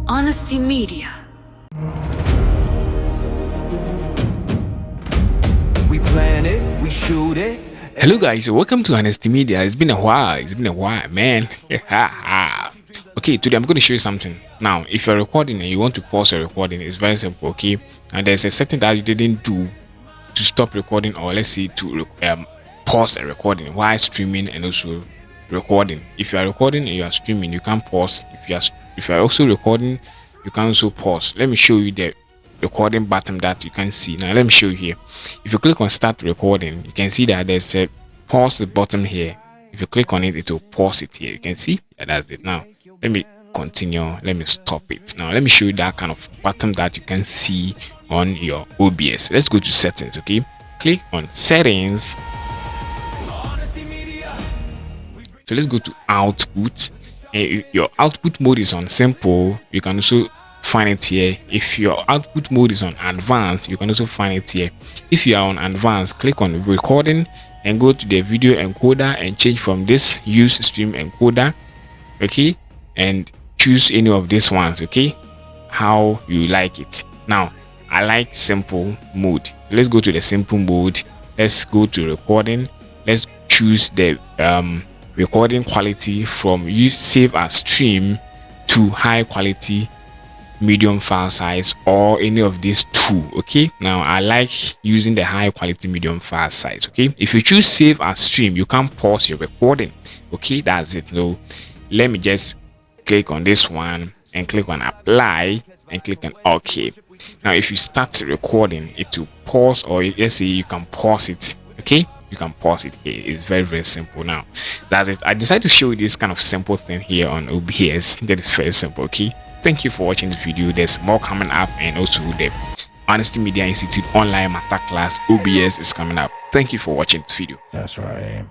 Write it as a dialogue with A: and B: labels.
A: Honesty Media.
B: We plan it, we shoot it.
C: Hello guys, welcome to Honesty Media. It's been a while, man. Okay, today I'm going to show you something. Now, if you're recording and you want to pause your recording, it's very simple, okay? And there's a setting that you didn't do to stop recording, or let's say to pause a recording while streaming and also recording. If you are recording and you are streaming, you can pause. If you are also recording, you can also pause. Let me show you the recording button that you can see. Now let me show you here. If you click on start recording, you can see that there's a pause button here. If you click on it, it will pause it here. You can see that's it. Now let me continue. Let me stop it. Now let me show you that kind of button that you can see on your OBS. Let's go to settings. Okay, click on settings. So let's go to output. And your output mode is on simple. You can also find it here. If your output mode is on advanced, you can also find it here. If you are on advanced, click on recording and go to the video encoder and change from this use stream encoder, okay, and choose any of these ones, okay, how you like it. Now I like simple mode. Let's go to the simple mode. Let's go to recording. Let's choose the recording quality from use save as stream to high quality medium file size, or any of these two. Okay, now I like using the high quality medium file size. Okay, if you choose save as stream, you can pause your recording. Okay, that's it. So let me just click on this one and click on apply and click on OK. Now if you start recording, it will pause, or let's say you can pause it. Okay, you can pause it here. It's very simple. Now that's it. I decided to show you this kind of simple thing here on OBS. That is very simple. Okay, thank you for watching this video. There's more coming up, and also the Honesty Media Institute online masterclass OBS is coming up. Thank you for watching this video.
B: That's right.